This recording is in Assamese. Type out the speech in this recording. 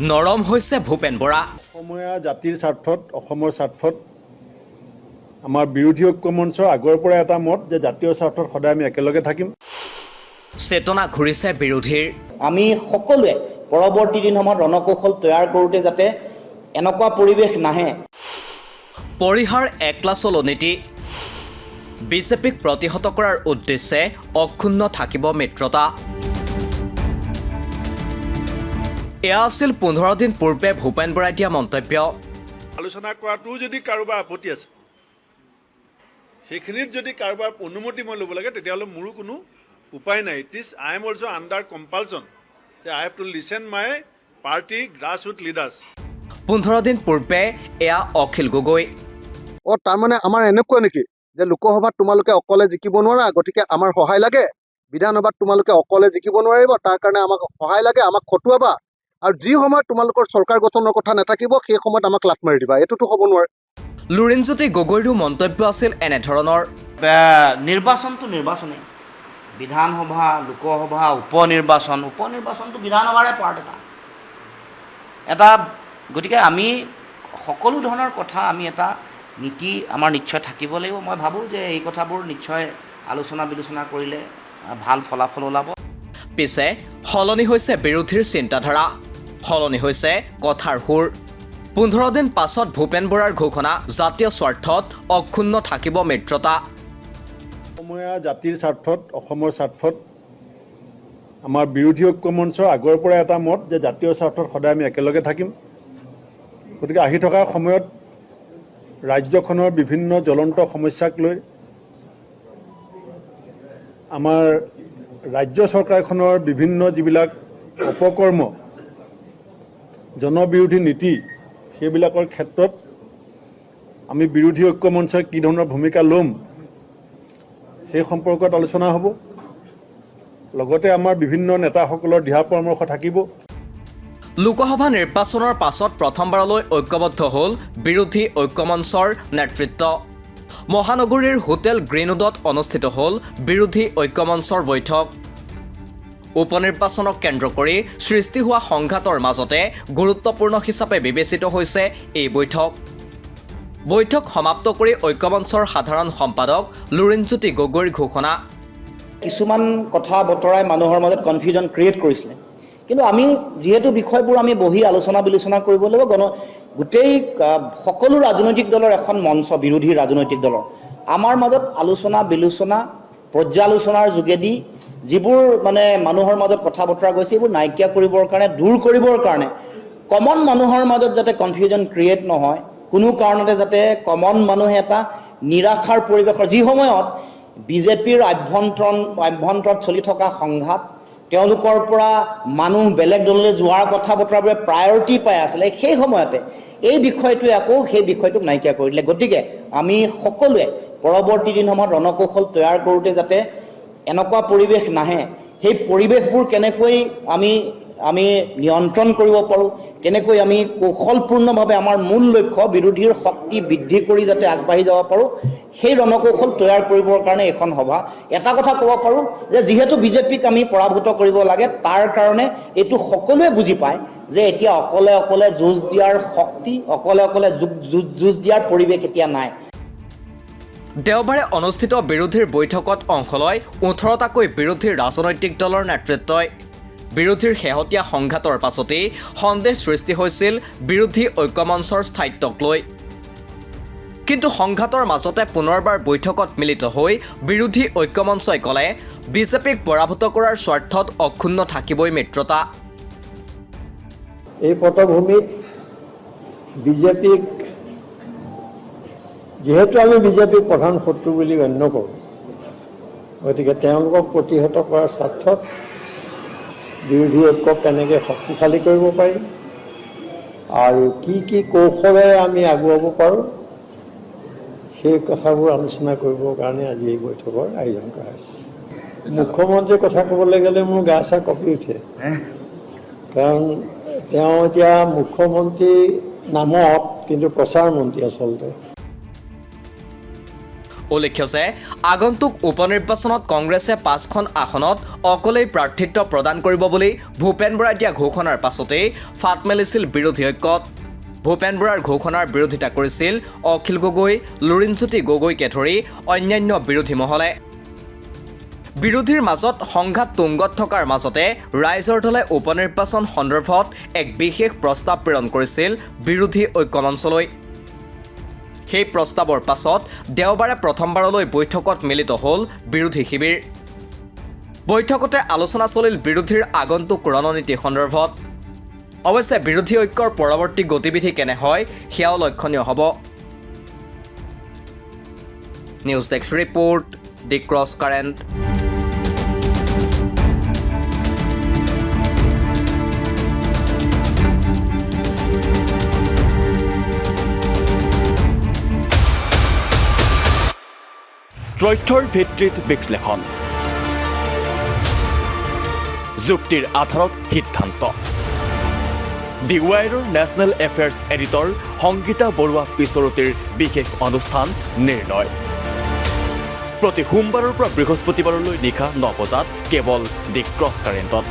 নৰম হৈছে ভূপেন বৰা। অসমীয়া জাতিৰ স্বাৰ্থত অসমৰ স্বাৰ্থত আমাৰ বিৰোধী ঐক্য মঞ্চৰ আগৰ পৰা এটা মত যে জাতীয় স্বাৰ্থত সদায় আমি একেলগে থাকিম। চেতনা ঘূৰিছে বিৰোধীৰ। আমি সকলোৱে পৰৱৰ্তী দিনসমূহত ৰণকৌশল তৈয়াৰ কৰোঁতে যাতে এনেকুৱা পৰিৱেশ নাহে। পৰিহাৰ একলাচল নীতি বিজেপিক প্ৰতিহত কৰাৰ উদ্দেশ্যে অক্ষুণ্ণ থাকিব মিত্ৰতা। এয়া আছিল 15 দিন পূৰ্বে ভূপেন বৰাই দিয়া মন্তব্য। আলোচনা কৰাটো যদি কাৰোবাৰ আপত্তি আছে, সেইখিনিত যদি কাৰোবাৰ অনুমতি মই ল'ব লাগে, তেতিয়াহ'লে মোৰো কোনো উপায় নাই। I am also' under compulsion যে I have to listen my party grassroot leaders. 15 দিন পূৰ্বে এয়া অখিল গগৈ। তাৰমানে আমাৰ এনেকুৱা নেকি যে লোকসভাত তোমালোকে অকলে জিকিব নোৱাৰা, গতিকে আমাৰ সহায় লাগে, বিধানসভাত তোমালোকে অকলে জিকিব নোৱাৰিব, তাৰ কাৰণে আমাক সহায় লাগে, আমাক খটুৱাবা, আৰু যি সময়ত তোমালোকৰ চৰকাৰ গঠনৰ কথা নাথাকিব সেই সময়ত আমাক লাট মাৰি দিবা। এইটোতো হ'ব নোৱাৰে। লুৰিণজ্যোতি গগৈৰো মন্তব্য আছিল এনেধৰণৰ। নিৰ্বাচনটো নিৰ্বাচনেই, বিধানসভা, লোকসভা, উপনিৰ্বাচনটো বিধানসভাৰে পাৰ্ট এটা। গতিকে আমি সকলো ধৰণৰ কথা আমি এটা নীতি আমাৰ নিশ্চয় থাকিব লাগিব। মই ভাবোঁ যে এই কথাবোৰ নিশ্চয় আলোচনা বিলোচনা কৰিলে ভাল ফলাফল ওলাব। পিছে সলনি হৈছে বিৰোধীৰ চিন্তাধাৰা, সলনি হৈছে কথাৰ সুৰ। 15 দিন পাছত ভূপেন বৰাৰ ঘোষণা, জাতীয় স্বাৰ্থত অক্ষুণ্ণ থাকিব মিত্ৰতা। অসমীয়া জাতিৰ স্বাৰ্থত অসমৰ স্বাৰ্থত আমাৰ বিৰোধী ঐক্য মঞ্চৰ আগৰ পৰা এটা মত যে জাতীয় স্বাৰ্থত সদায় আমি একেলগে থাকিম। গতিকে আহি থকা সময়ত ৰাজ্যখনৰ বিভিন্ন জ্বলন্ত সমস্যাক লৈ আমাৰ ৰাজ্য চৰকাৰখনৰ বিভিন্ন যিবিলাক অপকৰ্ম, জনবিৰোধী নীতি, সেইবিলাকৰ ক্ষেত্ৰত আমি বিৰোধী ঐক্য মঞ্চই কি ধৰণৰ ভূমিকা ল'ম সেই সম্পৰ্কত আলোচনা হ'ব। লগতে আমাৰ বিভিন্ন নেতাসকলৰ দিহা পৰামৰ্শ থাকিব। লোকসভা নিৰ্বাচনৰ পাছত প্ৰথমবাৰলৈ ঐক্যবদ্ধ হ'ল বিৰোধী ঐক্য মঞ্চৰ নেতৃত্ব। মহানগৰীৰ হোটেল গ্ৰীণউডত অনুষ্ঠিত হ'ল বিৰোধী ঐক্য মঞ্চৰ বৈঠক। উপনিৰ্বাচনক কেন্দ্ৰ কৰি সৃষ্টি হোৱা সংঘাতৰ মাজতে গুৰুত্বপূৰ্ণ হিচাপে বিবেচিত হৈছে এই বৈঠক সমাপ্ত কৰি ঐক্য মঞ্চৰ সাধাৰণ সম্পাদক লুৰিণজ্যোতি গগৈৰ ঘোষণা। কিছুমান কথা বতৰাই মানুহৰ মাজত কনফিউজন ক্ৰিয়েট কৰিছিলে, কিন্তু আমি যিহেতু বিষয়বোৰ আমি বহি আলোচনা বিলোচনা কৰিব লাগিব, গোটেই সকলো ৰাজনৈতিক দলৰ এখন মঞ্চ, বিৰোধী ৰাজনৈতিক দলৰ আমাৰ মাজত আলোচনা বিলোচনা পৰ্যালোচনাৰ যোগেদি যিবোৰ মানে মানুহৰ মাজত কথা বতৰা গৈছে, এইবোৰ নাইকিয়া কৰিবৰ কাৰণে, দূৰ কৰিবৰ কাৰণে, কমন মানুহৰ মাজত যাতে কনফিউজন ক্ৰিয়েট নহয়, কোনো কাৰণতে যাতে কমন মানুহে এটা নিৰাশাৰ পৰিৱেশৰ, যি সময়ত বিজেপিৰ আভ্যন্তৰত চলি থকা সংঘাত, তেওঁলোকৰ পৰা মানুহ বেলেগ দললৈ যোৱাৰ কথা বতৰাবোৰে প্ৰায়ৰিটি পাই আছিলে, সেই সময়তে এই বিষয়টোৱে আকৌ সেই বিষয়টোক নাইকিয়া কৰি দিলে। গতিকে আমি সকলোৱে পৰৱৰ্তী দিনসমূহত ৰণকৌশল তৈয়াৰ কৰোঁতে যাতে এনেকুৱা পৰিৱেশ নাহে, সেই পৰিৱেশবোৰ কেনেকৈ আমি নিয়ন্ত্ৰণ কৰিব পাৰোঁ, কেনেকৈ আমি কৌশলপূৰ্ণভাৱে আমাৰ মূল লক্ষ্য বিৰোধীৰ শক্তি বৃদ্ধি কৰি যাতে আগবাঢ়ি যাব পাৰোঁ, সেই ৰণকৌশল তৈয়াৰ কৰিবৰ কাৰণে এইখন সভা। এটা কথা ক'ব পাৰোঁ যে যিহেতু বিজেপিক আমি পৰাভূত কৰিব লাগে, তাৰ কাৰণে এইটো সকলোৱে বুজি পায় যে এতিয়া অকলে অকলে যুঁজ দিয়াৰ শক্তি, অকলে অকলে যুঁজ দিয়াৰ পৰিৱেশ এতিয়া নাই। দেওবাৰে অনুষ্ঠিত বিৰোধীৰ বৈঠকত অংশ লয় 18টাকৈ বিৰোধী ৰাজনৈতিক দলৰ নেতৃত্বই। বিৰোধীৰ শেহতীয়া সংঘাতৰ পাছতেই সন্দেহ সৃষ্টি হৈছিল বিৰোধী ঐক্য মঞ্চৰ স্থায়িত্বক লৈ। কিন্তু সংঘাতৰ মাজতে পুনৰবাৰ বৈঠকত মিলিত হৈ বিৰোধী ঐক্য মঞ্চই ক'লে, বিজেপিক পৰাভূত কৰাৰ স্বাৰ্থত অক্ষুণ্ণ থাকিবই মিত্ৰতা। এই পটভূমিত বিজেপিক, যিহেতু আমি বিজেপিক প্ৰধান শত্ৰু বুলি গণ্য কৰোঁ, গতিকে তেওঁলোকক প্ৰতিহত কৰাৰ স্বাৰ্থত বিৰোধী ঐক্যক কেনেকৈ শক্তিশালী কৰিব পাৰি আৰু কি কৌশলেৰে আমি আগুৱাব পাৰোঁ, সেই কথাবোৰ আলোচনা কৰিবৰ কাৰণে আজি এই বৈঠকৰ আয়োজন কৰা হৈছে। মুখ্যমন্ত্ৰীৰ কথা ক'বলৈ গ'লে মোৰ গা চা কঁপি উঠে, কাৰণ তেওঁ এতিয়া মুখ্যমন্ত্ৰী নামত কিন্তু প্ৰচাৰ মন্ত্ৰী আচলতে। উল্লেখ্য যে আগন্তুক উপনিৰ্বাচনত কংগ্ৰেছে 5খন আসনত অকলেই প্ৰাৰ্থিত্ব প্ৰদান কৰিব বুলি ভূপেন বৰাই দিয়া ঘোষণাৰ পাছতেই ফাট মেলিছিল বিৰোধী ঐক্যত ভূপেন বৰাৰ ঘোষণাৰ বিৰোধিতা কৰিছিল অখিল গগৈ লুৰিণজ্যোতি গগৈকে ধৰি অন্যান্য বিৰোধী মহলে বিৰোধীৰ মাজত সংঘাত তুংগত থকাৰ মাজতে ৰাইজৰ দলে উপনিৰ্বাচন সন্দৰ্ভত এক বিশেষ প্ৰস্তাৱ প্ৰেৰণ কৰিছিল বিৰোধী ঐক্যমঞ্চলৈ সেই প্ৰস্তাৱৰ পাছত দেওবাৰে প্ৰথমবাৰলৈ বৈঠকত মিলিত হ'ল বিৰোধী শিবিৰ বৈঠকতে আলোচনা চলিল বিৰোধীৰ আগন্তুক ৰণনীতি সন্দৰ্ভত অৱশ্যে বিৰোধী ঐক্যৰ পৰৱৰ্তী গতিবিধি কেনে হয় সেয়াও লক্ষণীয় হ'ব news desk report the cross current তথ্যৰ ভিত্তিত বিশ্লেষণ যুক্তিৰ আধাৰত সিদ্ধান্ত দি ৱাইৰৰ national affairs editor Sangeeta Barua পিছৰতিৰ বিশেষ অনুষ্ঠান নিৰ্ণয় প্ৰতি সোমবাৰৰ পৰা বৃহস্পতিবাৰলৈ নিশা 9 বজাত কেৱল দি ক্ৰছ কাৰেণ্টত